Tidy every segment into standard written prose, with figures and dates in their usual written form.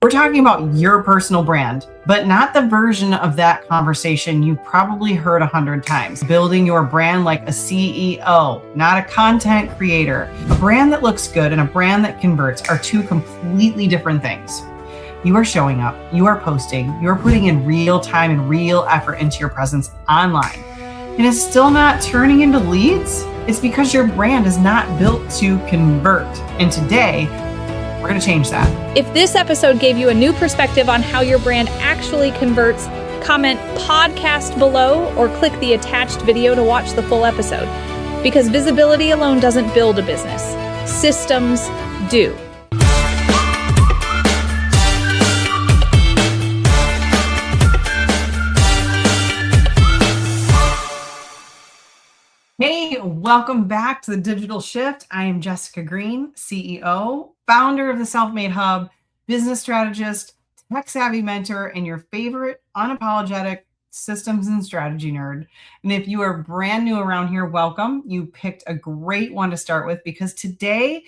We're talking about your personal brand, but not the version of that conversation you probably heard 100 times. Building your brand like a CEO, not a content creator. A brand that looks good and a brand that converts are two completely different things. You are showing up, you are posting, you are putting in real time and real effort into your presence online. And it's still not turning into leads? It's because your brand is not built to convert. And today, we're going to change that. If this episode gave you a new perspective on how your brand actually converts, comment podcast below or click the attached video to watch the full episode. Because visibility alone doesn't build a business. Systems do. Hey, welcome back to the Digital Shift. I am Jessica Green, CEO, founder of the Self-Made Hub, business strategist, tech-savvy mentor, and your favorite unapologetic systems and strategy nerd. And if you are brand new around here, welcome. You picked a great one to start with because today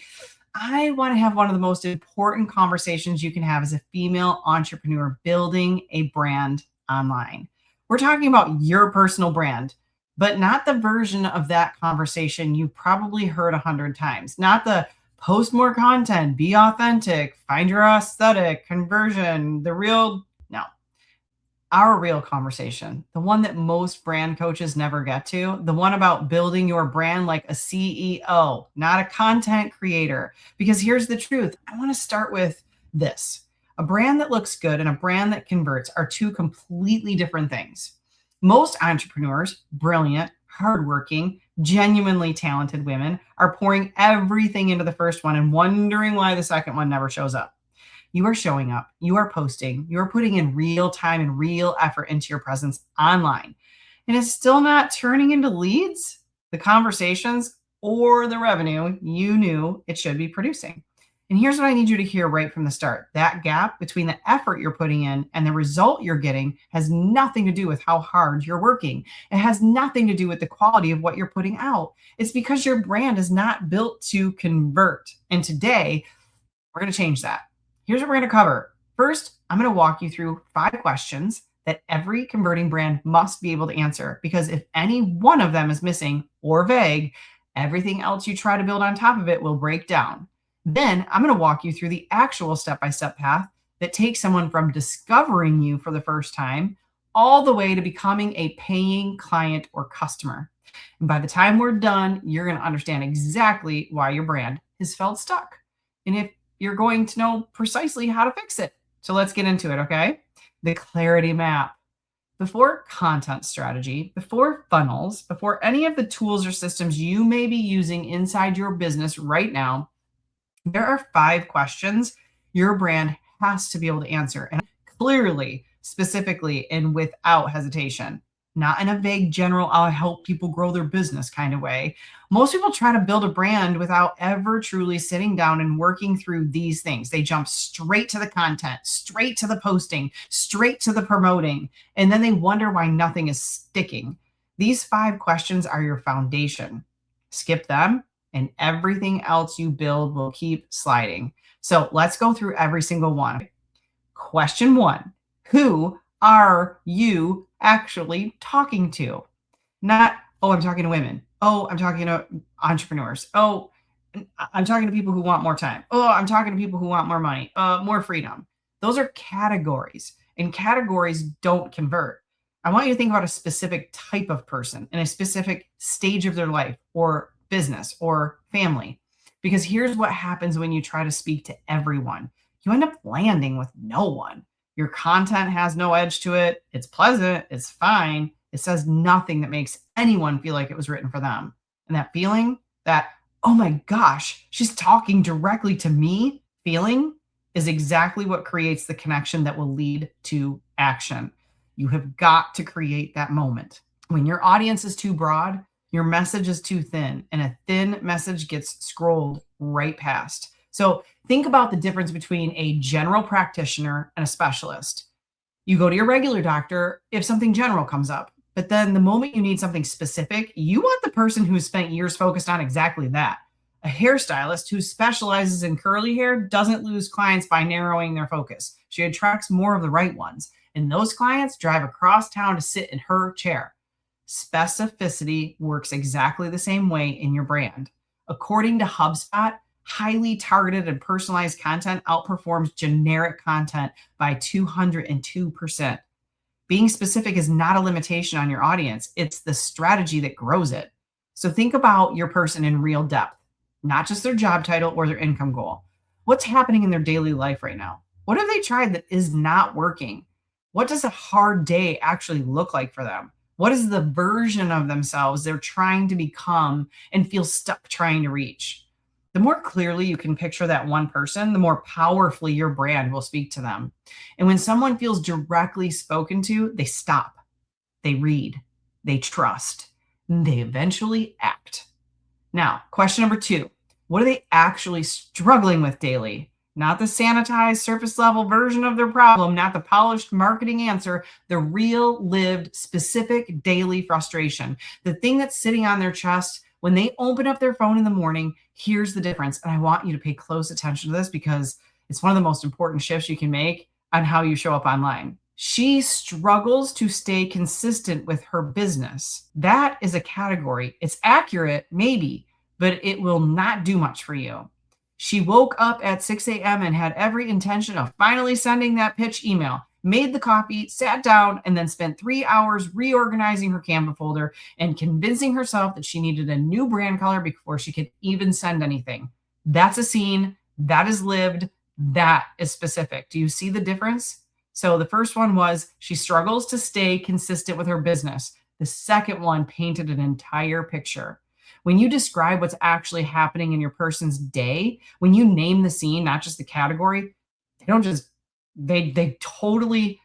I want to have one of the most important conversations you can have as a female entrepreneur building a brand online. We're talking about your personal brand, but not the version of that conversation you probably heard 100 times. Not the post more content, be authentic, find your aesthetic, conversion, no. Our real conversation, the one that most brand coaches never get to, the one about building your brand like a CEO, not a content creator. Because here's the truth. I want to start with this. A brand that looks good and a brand that converts are two completely different things. Most entrepreneurs, brilliant, hardworking, genuinely talented women, are pouring everything into the first one and wondering why the second one never shows up. You are showing up, you are posting, you are putting in real time and real effort into your presence online. And it's still not turning into leads, the conversations, or the revenue you knew it should be producing. And here's what I need you to hear right from the start. That gap between the effort you're putting in and the result you're getting has nothing to do with how hard you're working. It has nothing to do with the quality of what you're putting out. It's because your brand is not built to convert. And today, we're going to change that. Here's what we're going to cover. First, I'm going to walk you through 5 questions that every converting brand must be able to answer. Because if any one of them is missing or vague, everything else you try to build on top of it will break down. Then I'm going to walk you through the actual step-by-step path that takes someone from discovering you for the first time all the way to becoming a paying client or customer. And by the time we're done, you're going to understand exactly why your brand has felt stuck. And if you're going to know precisely how to fix it. So let's get into it, okay? The clarity map. Before content strategy, before funnels, before any of the tools or systems you may be using inside your business right now, there are 5 questions your brand has to be able to answer, and clearly, specifically, and without hesitation. Not in a vague general, I'll help people grow their business kind of way. Most people try to build a brand without ever truly sitting down and working through these things. They jump straight to the content, straight to the posting, straight to the promoting, and then they wonder why nothing is sticking. These 5 questions are your foundation. Skip them, and everything else you build will keep sliding. So let's go through every single one. Question 1, who are you actually talking to? Not, oh, I'm talking to women. Oh, I'm talking to entrepreneurs. Oh, I'm talking to people who want more time. Oh, I'm talking to people who want more money, more freedom. Those are categories, and categories don't convert. I want you to think about a specific type of person in a specific stage of their life or business or family. Because here's what happens when you try to speak to everyone. You end up landing with no one. Your content has no edge to it. It's pleasant. It's fine. It says nothing that makes anyone feel like it was written for them. And that feeling, that, oh my gosh, she's talking directly to me feeling, is exactly what creates the connection that will lead to action. You have got to create that moment. When your audience is too broad, your message is too thin, and a thin message gets scrolled right past. So think about the difference between a general practitioner and a specialist. You go to your regular doctor if something general comes up, but then the moment you need something specific, you want the person who's spent years focused on exactly that. A hairstylist who specializes in curly hair doesn't lose clients by narrowing their focus. She attracts more of the right ones, and those clients drive across town to sit in her chair. Specificity works exactly the same way in your brand. According to HubSpot, highly targeted and personalized content outperforms generic content by 202%. Being specific is not a limitation on your audience. It's the strategy that grows it. So think about your person in real depth, not just their job title or their income goal. What's happening in their daily life right now? What have they tried that is not working? What does a hard day actually look like for them? What is the version of themselves they're trying to become and feel stuck trying to reach? The more clearly you can picture that one person, the more powerfully your brand will speak to them. And when someone feels directly spoken to, they stop, they read, they trust, and they eventually act. Now, question number 2, what are they actually struggling with daily? Not the sanitized surface level version of their problem, not the polished marketing answer, the real lived specific daily frustration, the thing that's sitting on their chest. When they open up their phone in the morning, here's the difference. And I want you to pay close attention to this because it's one of the most important shifts you can make on how you show up online. She struggles to stay consistent with her business. That is a category. It's accurate, maybe, but it will not do much for you. She woke up at 6 a.m. and had every intention of finally sending that pitch email, made the coffee, sat down, and then spent 3 hours reorganizing her Canva folder and convincing herself that she needed a new brand color before she could even send anything. That's a scene. That is lived. That is specific. Do you see the difference? So the first one was she struggles to stay consistent with her business. The second one painted an entire picture. When you describe what's actually happening in your person's day, when you name the scene, not just the category, they totally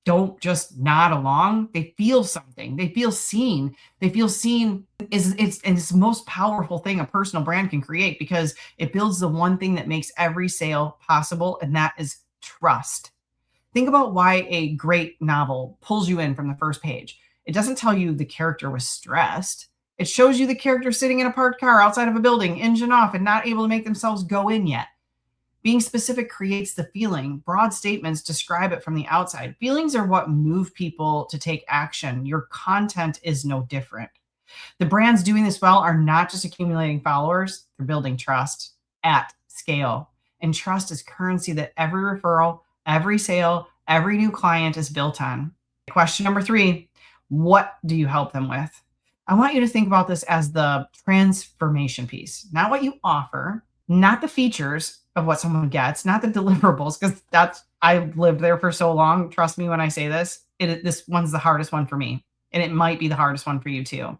don't just nod along. They feel something. They feel seen. They feel seen it's the most powerful thing a personal brand can create because it builds the one thing that makes every sale possible, and that is trust. Think about why a great novel pulls you in from the first page. It doesn't tell you the character was stressed. It shows you the character sitting in a parked car outside of a building, engine off, and not able to make themselves go in yet. Being specific creates the feeling. Broad statements describe it from the outside. Feelings are what move people to take action. Your content is no different. The brands doing this well are not just accumulating followers, they're building trust at scale. And trust is currency that every referral, every sale, every new client is built on. Question number 3, what do you help them with? I want you to think about this as the transformation piece, not what you offer, not the features of what someone gets, not the deliverables, because I've lived there for so long. Trust me when I say this, this one's the hardest one for me, and it might be the hardest one for you too.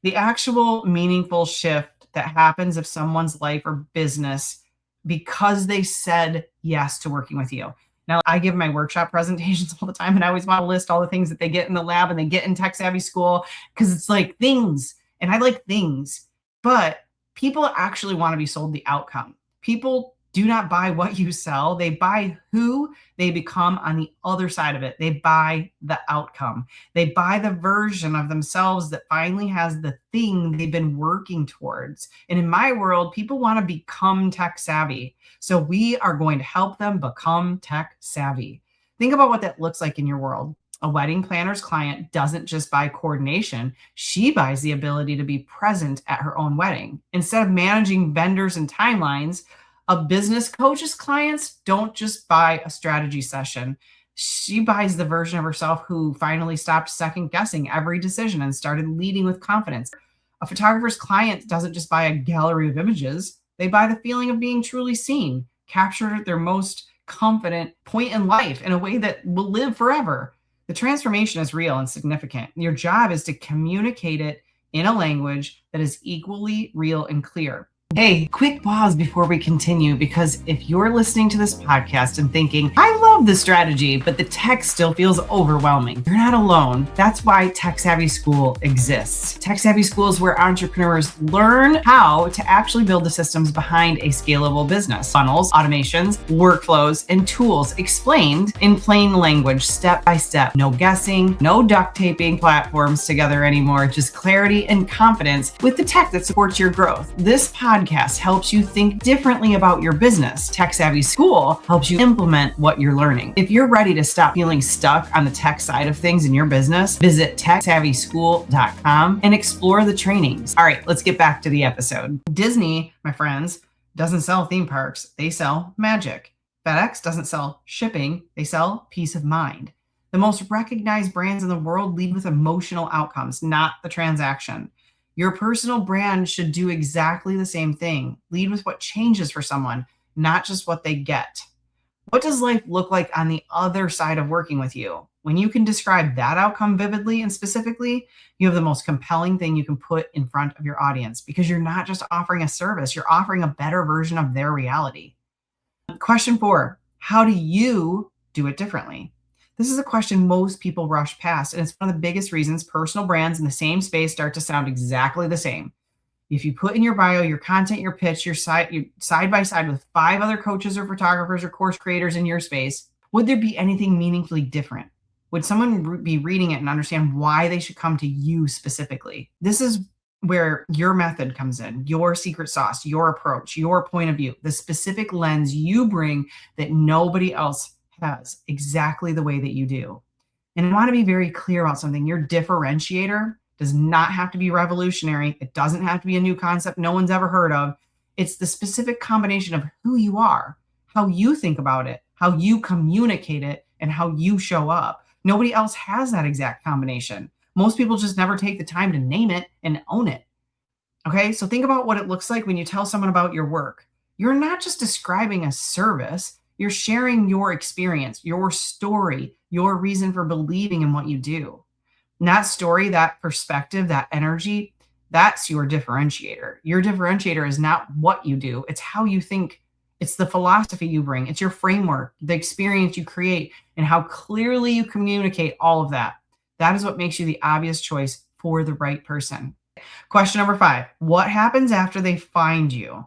The actual meaningful shift that happens if someone's life or business because they said yes to working with you. Now, I give my workshop presentations all the time, and I always want to list all the things that they get in the lab and they get in Tech Savvy School because it's like things, and I like things, but people actually want to be sold the outcome. People do not buy what you sell. They buy who they become on the other side of it. They buy the outcome. They buy the version of themselves that finally has the thing they've been working towards. And in my world, people want to become tech savvy. So we are going to help them become tech savvy. Think about what that looks like in your world. A wedding planner's client doesn't just buy coordination. She buys the ability to be present at her own wedding. Instead of managing vendors and timelines, a business coach's clients don't just buy a strategy session. She buys the version of herself who finally stopped second guessing every decision and started leading with confidence. A photographer's client doesn't just buy a gallery of images. They buy the feeling of being truly seen, captured at their most confident point in life in a way that will live forever. The transformation is real and significant. Your job is to communicate it in a language that is equally real and clear. Hey, quick pause before we continue, because if you're listening to this podcast and thinking, I love this strategy, but the tech still feels overwhelming, you're not alone. That's why Tech Savvy School exists. Tech Savvy School is where entrepreneurs learn how to actually build the systems behind a scalable business. Funnels, automations, workflows, and tools explained in plain language, step by step. No guessing, no duct taping platforms together anymore, just clarity and confidence with the tech that supports your growth. This podcast podcast helps you think differently about your business. Tech Savvy School helps you implement what you're learning. If you're ready to stop feeling stuck on the tech side of things in your business, visit techsavvyschool.com and explore the trainings. All right, let's get back to the episode. Disney, my friends, doesn't sell theme parks. They sell magic. FedEx doesn't sell shipping. They sell peace of mind. The most recognized brands in the world lead with emotional outcomes, not the transaction. Your personal brand should do exactly the same thing. Lead with what changes for someone, not just what they get. What does life look like on the other side of working with you? When you can describe that outcome vividly and specifically, you have the most compelling thing you can put in front of your audience, because you're not just offering a service, you're offering a better version of their reality. Question 4, how do you do it differently? This is a question most people rush past, and it's one of the biggest reasons personal brands in the same space start to sound exactly the same. If you put in your bio, your content, your pitch, your side by side with 5 other coaches or photographers or course creators in your space, would there be anything meaningfully different? Would someone be reading it and understand why they should come to you specifically? This is where your method comes in, your secret sauce, your approach, your point of view, the specific lens you bring that nobody else has, exactly the way that you do. And I want to be very clear about something. Your differentiator does not have to be revolutionary. It doesn't have to be a new concept no one's ever heard of. It's the specific combination of who you are, how you think about it, how you communicate it, and how you show up. Nobody else has that exact combination. Most people just never take the time to name it and own it. Okay, so think about what it looks like when you tell someone about your work. You're not just describing a service, you're sharing your experience, your story, your reason for believing in what you do. And that story, that perspective, that energy, that's your differentiator. Your differentiator is not what you do, it's how you think. It's the philosophy you bring. It's your framework, the experience you create, and how clearly you communicate all of that. That is what makes you the obvious choice for the right person. Question number 5, what happens after they find you?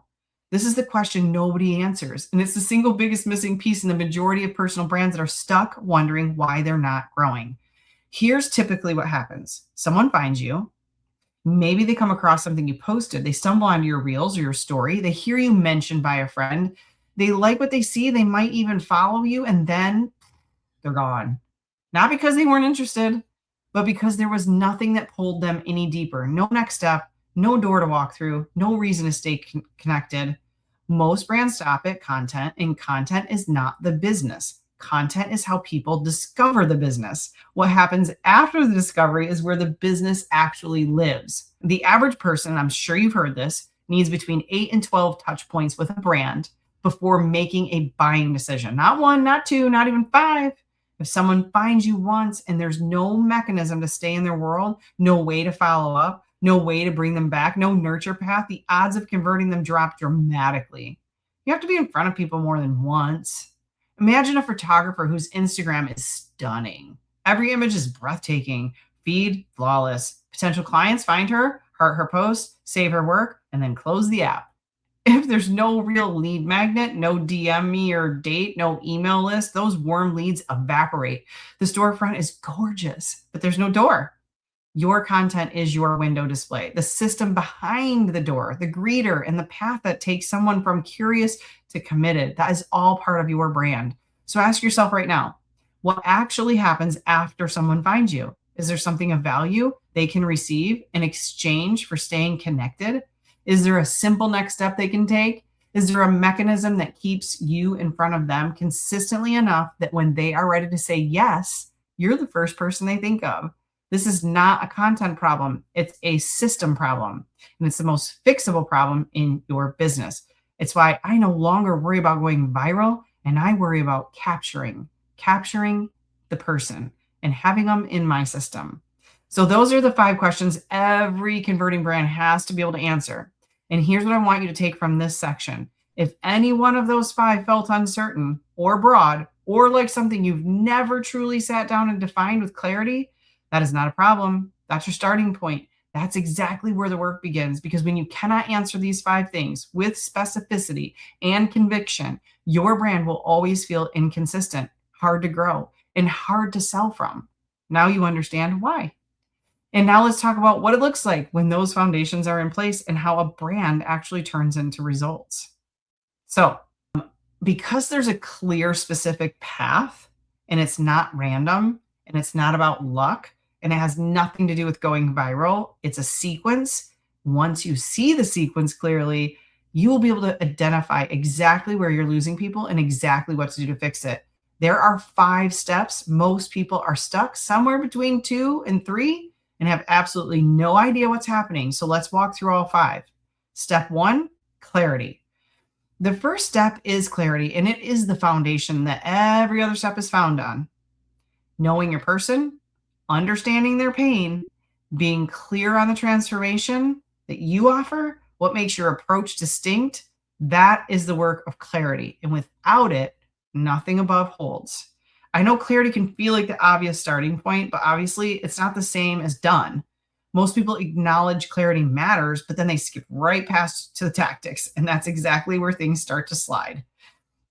This is the question nobody answers, and it's the single biggest missing piece in the majority of personal brands that are stuck wondering why they're not growing. Here's typically what happens. Someone finds you. Maybe they come across something you posted. They stumble onto your reels or your story. They hear you mentioned by a friend. They like what they see. They might even follow you, and then they're gone. Not because they weren't interested, but because there was nothing that pulled them any deeper. No next step, no door to walk through, no reason to stay connected. Most brands stop at content, and content is not the business. Content is how people discover the business. What happens after the discovery is where the business actually lives. The average person, I'm sure you've heard this, needs between 8 and 12 touch points with a brand before making a buying decision. Not 1, not 2, not even 5. If someone finds you once and there's no mechanism to stay in their world, no way to follow up, no way to bring them back, no nurture path, the odds of converting them drop dramatically. You have to be in front of people more than once. Imagine a photographer whose Instagram is stunning. Every image is breathtaking, feed flawless. Potential clients find her, heart her post, save her work, and then close the app. If there's no real lead magnet, no DM me or date, no email list, those warm leads evaporate. The storefront is gorgeous, but there's no door. Your content is your window display, the system behind the door, the greeter, and the path that takes someone from curious to committed. That is all part of your brand. So ask yourself right now, what actually happens after someone finds you? Is there something of value they can receive in exchange for staying connected? Is there a simple next step they can take? Is there a mechanism that keeps you in front of them consistently enough that when they are ready to say yes, you're the first person they think of? This is not a content problem. It's a system problem. And it's the most fixable problem in your business. It's why I no longer worry about going viral, and I worry about capturing the person and having them in my system. So those are the 5 questions every converting brand has to be able to answer. And here's what I want you to take from this section. If any one of those 5 felt uncertain or broad or like something you've never truly sat down and defined with clarity, that is not a problem. That's your starting point. That's exactly where the work begins, because when you cannot answer these 5 things with specificity and conviction, your brand will always feel inconsistent, hard to grow, and hard to sell from. Now you understand why. And now let's talk about what it looks like when those foundations are in place and how a brand actually turns into results. So, because there's a clear, specific path and it's not random and it's not about luck and it has nothing to do with going viral, it's a sequence. Once you see the sequence clearly, you will be able to identify exactly where you're losing people and exactly what to do to fix it. There are 5 steps. Most people are stuck somewhere between 2 and 3 and have absolutely no idea what's happening. So let's walk through all 5. Step 1, clarity. The first step is clarity, and it is the foundation that every other step is found on. Knowing your person, understanding their pain, being clear on the transformation that you offer, what makes your approach distinct, that is the work of clarity. And without it, nothing above holds. I know clarity can feel like the obvious starting point, but obviously it's not the same as done. Most people acknowledge clarity matters, but then they skip right past to the tactics. And that's exactly where things start to slide.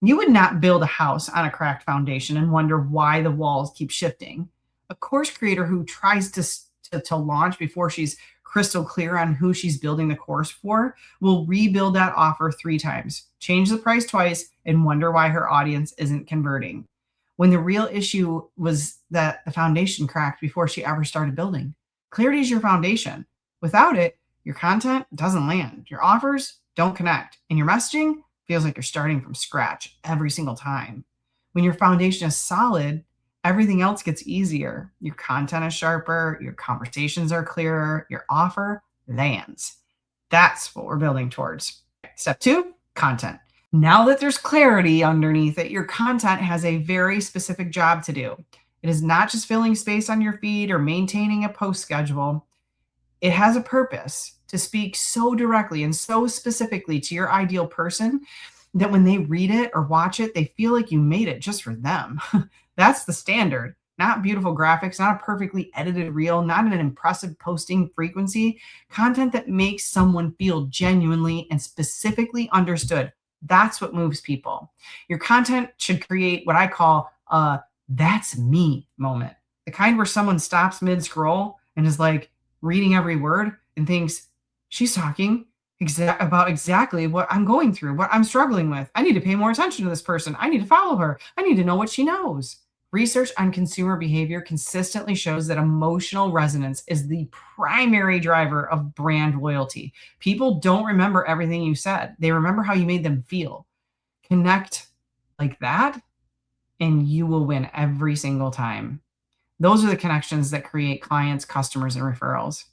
You would not build a house on a cracked foundation and wonder why the walls keep shifting. A course creator who tries to launch before she's crystal clear on who she's building the course for will rebuild that offer 3 times, change the price twice, and wonder why her audience isn't converting. When the real issue was that the foundation cracked before she ever started building. Clarity is your foundation. Without it, your content doesn't land, your offers don't connect, and your messaging feels like you're starting from scratch every single time. When your foundation is solid, everything else gets easier. Your content is sharper, your conversations are clearer, your offer lands. That's what we're building towards. Step 2, content. Now that there's clarity underneath it, your content has a very specific job to do. It is not just filling space on your feed or maintaining a post schedule. It has a purpose to speak so directly and so specifically to your ideal person that when they read it or watch it, they feel like you made it just for them. That's the standard, not beautiful graphics, not a perfectly edited reel, not an impressive posting frequency, content that makes someone feel genuinely and specifically understood. That's what moves people. Your content should create what I call a "that's me" moment. The kind where someone stops mid-scroll and is like reading every word and thinks, she's talking about exactly what I'm going through, what I'm struggling with. I need to pay more attention to this person. I need to follow her. I need to know what she knows. Research on consumer behavior consistently shows that emotional resonance is the primary driver of brand loyalty. People don't remember everything you said. They remember how you made them feel. Connect like that, and you will win every single time. Those are the connections that create clients, customers, and referrals.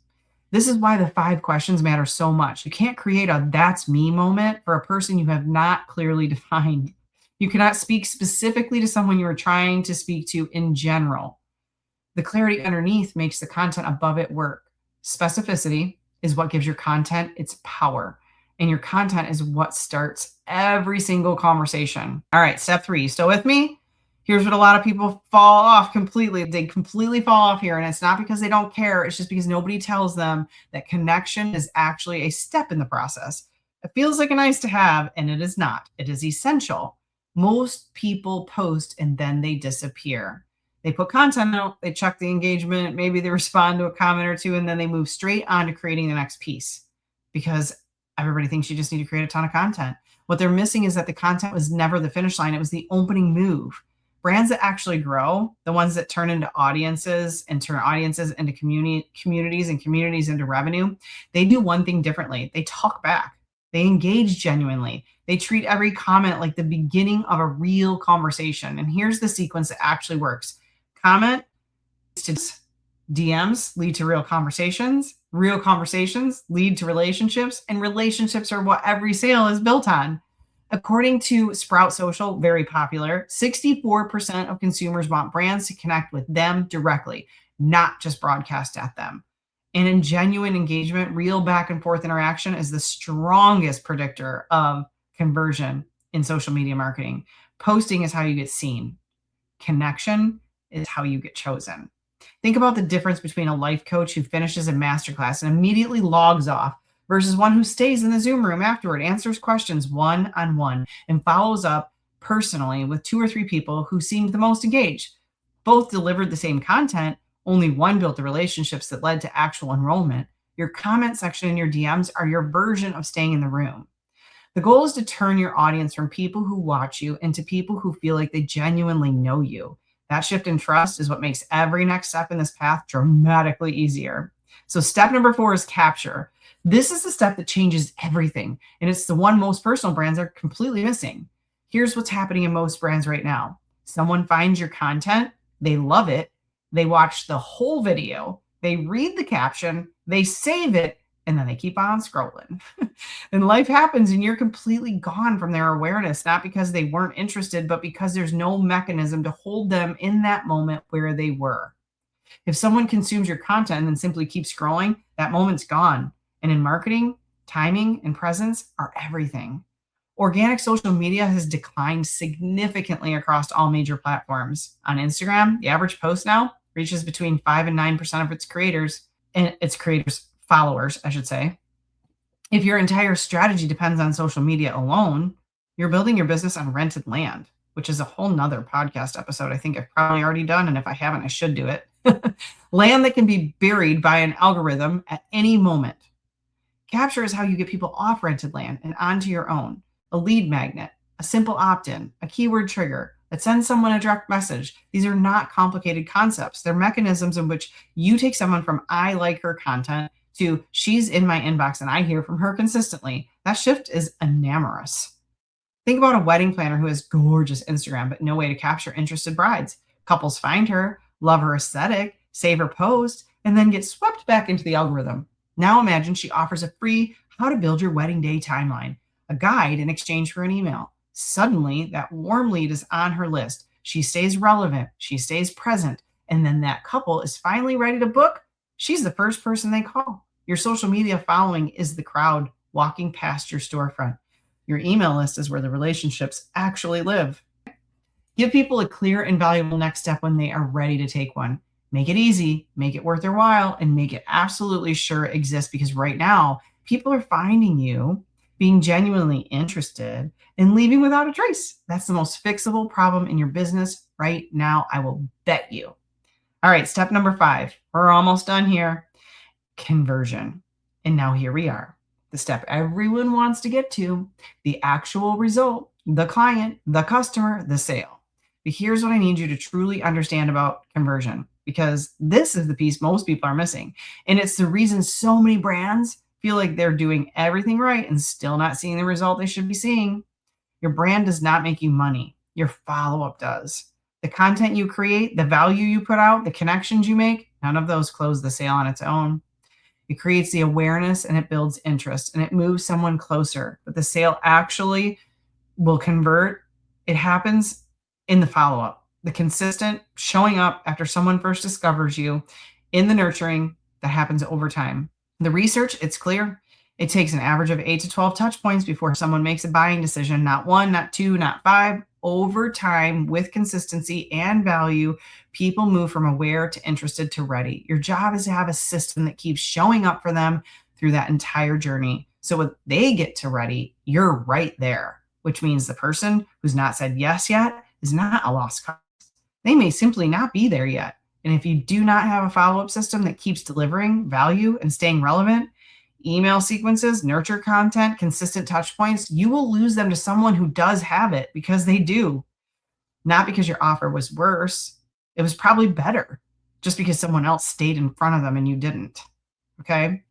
This is why the 5 questions matter so much. You can't create a "that's me" moment for a person you have not clearly defined. You cannot speak specifically to someone you are trying to speak to in general. The clarity underneath makes the content above it work. Specificity is what gives your content its power, and your content is what starts every single conversation. All right, step 3. Still with me? Here's what a lot of people fall off completely. They completely fall off here, and it's not because they don't care. It's just because nobody tells them that connection is actually a step in the process. It feels like a nice to have, and it is not. It is essential. Most people post and then they disappear. They put content out, they check the engagement, maybe they respond to a comment or two, and then they move straight on to creating the next piece because everybody thinks you just need to create a ton of content. What they're missing is that the content was never the finish line. It was the opening move. Brands that actually grow, the ones that turn into audiences and turn audiences into communities and communities into revenue, they do one thing differently. They talk back. They engage genuinely. They treat every comment like the beginning of a real conversation. And here's the sequence that actually works. Comment to DMs lead to real conversations lead to relationships, and relationships are what every sale is built on. According to Sprout Social, very popular, 64% of consumers want brands to connect with them directly, not just broadcast at them. And in genuine engagement, real back and forth interaction is the strongest predictor of conversion in social media marketing. Posting is how you get seen. Connection is how you get chosen. Think about the difference between a life coach who finishes a masterclass and immediately logs off versus one who stays in the Zoom room afterward, answers questions one-on-one, and follows up personally with 2 or 3 people who seemed the most engaged. Both delivered the same content, Only one built the relationships that led to actual enrollment. Your comment section and your DMs are your version of staying in the room. The goal is to turn your audience from people who watch you into people who feel like they genuinely know you. That shift in trust is what makes every next step in this path dramatically easier. So step number 4 is capture. This is the step that changes everything, and it's the one most personal brands are completely missing. Here's what's happening in most brands right now. Someone finds your content, they love it, they watch the whole video, they read the caption, they save it, and then they keep on scrolling. And life happens and you're completely gone from their awareness, not because they weren't interested, but because there's no mechanism to hold them in that moment where they were. If someone consumes your content and then simply keeps scrolling, that moment's gone. And in marketing, timing and presence are everything. Organic social media has declined significantly across all major platforms. On Instagram, the average post now reaches between 5 and 9% of its creators, and its creators' followers, I should say. If your entire strategy depends on social media alone, you're building your business on rented land, which is a whole nother podcast episode I think I've probably already done. And if I haven't, I should do it. Land that can be buried by an algorithm at any moment. Capture is how you get people off rented land and onto your own. A lead magnet, a simple opt-in, a keyword trigger that sends someone a direct message. These are not complicated concepts. They're mechanisms in which you take someone from I like her content to she's in my inbox and I hear from her consistently. That shift is enormous. Think about a wedding planner who has gorgeous Instagram, but no way to capture interested brides. Couples find her, love her aesthetic, save her post, and then get swept back into the algorithm. Now imagine she offers a free how to build your wedding day timeline, a guide in exchange for an email. Suddenly, that warm lead is on her list. She stays relevant, she stays present, and then that couple is finally ready to book. She's the first person they call. Your social media following is the crowd walking past your storefront. Your email list is where the relationships actually live. Give people a clear and valuable next step when they are ready to take one. Make it easy, make it worth their while, and make it absolutely sure it exists, because right now, people are finding you, being genuinely interested, and leaving without a trace. That's the most fixable problem in your business right now, I will bet you. All right, step number 5. We're almost done here. Conversion. And now here we are. The step everyone wants to get to, the actual result, the client, the customer, the sale. But here's what I need you to truly understand about conversion, because this is the piece most people are missing. And it's the reason so many brands feel like they're doing everything right and still not seeing the result they should be seeing. Your brand does not make you money. Your follow-up does. The content you create, the value you put out, the connections you make, none of those close the sale on its own. It creates the awareness and it builds interest and it moves someone closer. But the sale actually will convert. It happens in the follow-up, the consistent showing up after someone first discovers you, in the nurturing that happens over time. The research, it's clear. It takes an average of 8 to 12 touch points before someone makes a buying decision. Not 1, not 2, not 5. Over time, with consistency and value, people move from aware to interested to ready. Your job is to have a system that keeps showing up for them through that entire journey. So when they get to ready, you're right there, which means the person who's not said yes yet is not a lost cause. They may simply not be there yet. And if you do not have a follow-up system that keeps delivering value and staying relevant, email sequences, nurture content, consistent touch points, you will lose them to someone who does have it, because they do. Not because your offer was worse. It was probably better, just because someone else stayed in front of them and you didn't. Okay.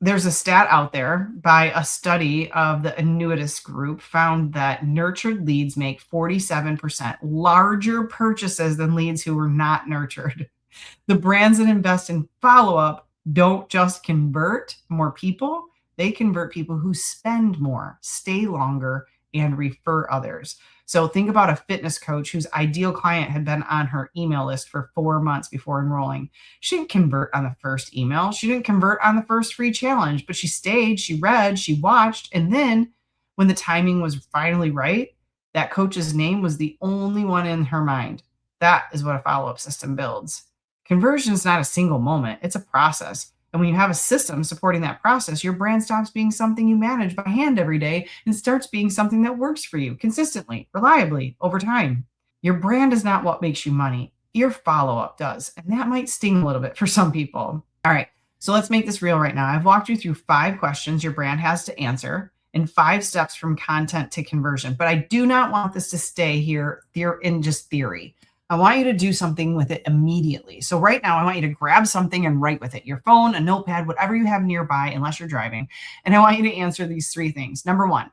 There's a stat out there by a study of the Annuitas Group found that nurtured leads make 47% larger purchases than leads who were not nurtured. The brands that invest in follow-up don't just convert more people, they convert people who spend more, stay longer, and refer others. So think about a fitness coach whose ideal client had been on her email list for 4 months before enrolling. She didn't convert on the first email. She didn't convert on the first free challenge, but she stayed, she read, she watched. And then when the timing was finally right, that coach's name was the only one in her mind. That is what a follow-up system builds. Conversion is not a single moment. It's a process. And when you have a system supporting that process, your brand stops being something you manage by hand every day and starts being something that works for you consistently, reliably, over time. Your brand is not what makes you money. Your follow-up does. And that might sting a little bit for some people. All right. So let's make this real right now. I've walked you through 5 questions your brand has to answer and 5 steps from content to conversion. But I do not want this to stay here in just theory. I want you to do something with it immediately. So right now, I want you to grab something and write with it, your phone, a notepad, whatever you have nearby, unless you're driving. And I want you to answer these 3 things. Number 1,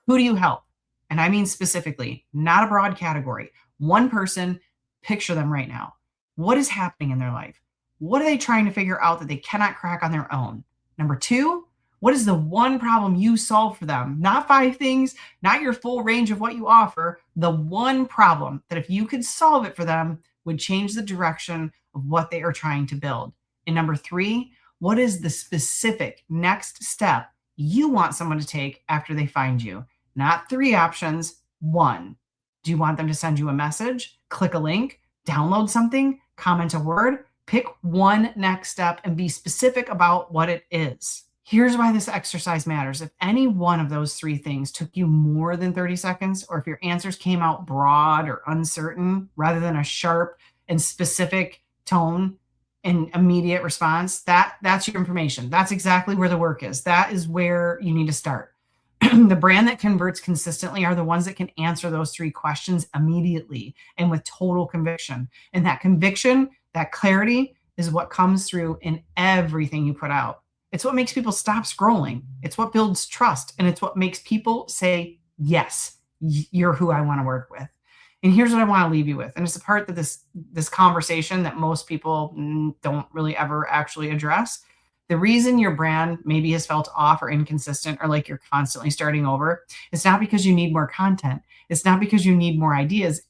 who do you help? And I mean specifically, not a broad category. One person, picture them right now. What is happening in their life? What are they trying to figure out that they cannot crack on their own? Number 2, what is the one problem you solve for them? Not 5 things, not your full range of what you offer. The one problem that if you could solve it for them would change the direction of what they are trying to build. And number 3, what is the specific next step you want someone to take after they find you? Not 3 options, 1. Do you want them to send you a message, click a link, download something, comment a word? Pick one next step and be specific about what it is. Here's why this exercise matters. If any one of those 3 things took you more than 30 seconds, or if your answers came out broad or uncertain rather than a sharp and specific tone and immediate response, that's your information. That's exactly where the work is. That is where you need to start. The brand that converts consistently are the ones that can answer those 3 questions immediately and with total conviction. And that conviction, that clarity is what comes through in everything you put out. It's what makes people stop scrolling. It's what builds trust. And it's what makes people say, yes, you're who I want to work with. And here's what I want to leave you with. And it's a part that this conversation that most people don't really ever actually address. The reason your brand maybe has felt off or inconsistent or like you're constantly starting over, it's not because you need more content. It's not because you need more ideas.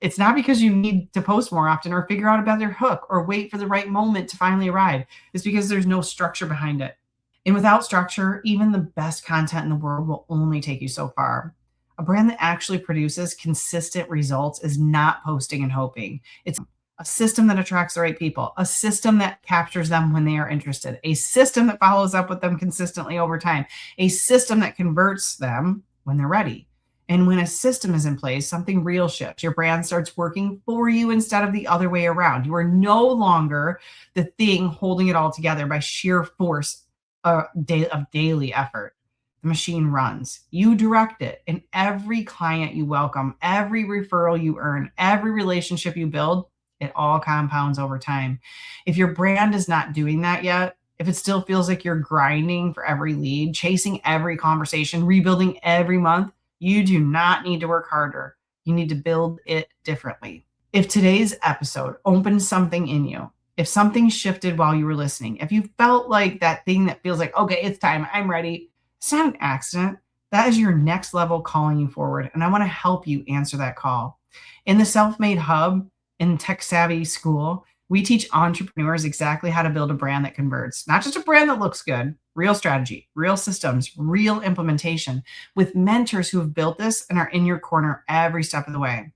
It's not because you need to post more often or figure out a better hook or wait for the right moment to finally arrive. It's because there's no structure behind it. And without structure, even the best content in the world will only take you so far. A brand that actually produces consistent results is not posting and hoping. It's a system that attracts the right people, a system that captures them when they are interested, a system that follows up with them consistently over time, a system that converts them when they're ready. And when a system is in place, something real shifts. Your brand starts working for you instead of the other way around. You are no longer the thing holding it all together by sheer force of daily effort. The machine runs. You direct it. And every client you welcome, every referral you earn, every relationship you build, it all compounds over time. If your brand is not doing that yet, if it still feels like you're grinding for every lead, chasing every conversation, rebuilding every month, you do not need to work harder. You need to build it differently. If today's episode opened something in you, if something shifted while you were listening, if you felt like that thing that feels like, okay, it's time, I'm ready, it's not an accident. That is your next level calling you forward. And I want to help you answer that call. In the Self-Made Hub, in Tech Savvy School, we teach entrepreneurs exactly how to build a brand that converts, not just a brand that looks good, real strategy, real systems, real implementation with mentors who have built this and are in your corner every step of the way.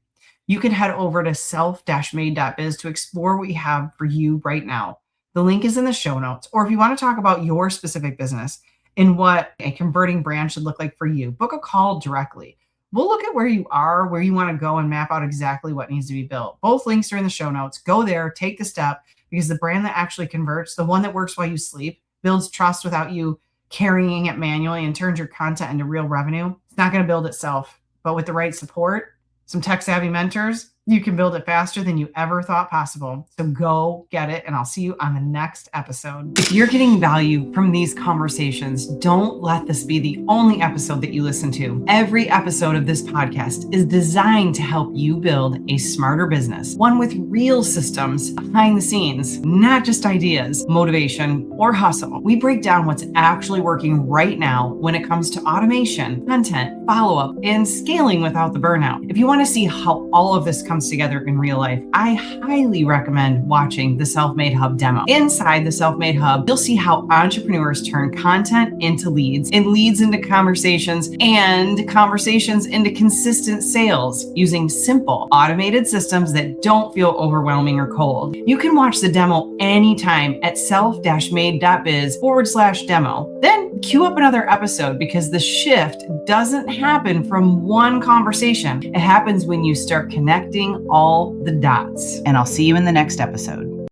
You can head over to self-made.biz to explore what we have for you right now. The link is in the show notes. Or if you want to talk about your specific business and what a converting brand should look like for you, book a call directly. We'll look at where you are, where you want to go, and map out exactly what needs to be built. Both links are in the show notes. Go there, take the step, because the brand that actually converts, the one that works while you sleep, builds trust without you carrying it manually and turns your content into real revenue. It's not going to build itself, but with the right support, some tech-savvy mentors, you can build it faster than you ever thought possible. So go get it, and I'll see you on the next episode. If you're getting value from these conversations, don't let this be the only episode that you listen to. Every episode of this podcast is designed to help you build a smarter business, one with real systems behind the scenes, not just ideas, motivation, or hustle. We break down what's actually working right now when it comes to automation, content, follow-up, and scaling without the burnout. If you want to see how all of this comes together in real life, I highly recommend watching the Self-Made Hub demo. Inside the Self-Made Hub, you'll see how entrepreneurs turn content into leads and leads into conversations and conversations into consistent sales using simple automated systems that don't feel overwhelming or cold. You can watch the demo anytime at self-made.biz/demo. Then Queue up another episode because the shift doesn't happen from one conversation. It happens when you start connecting all the dots. And I'll see you in the next episode.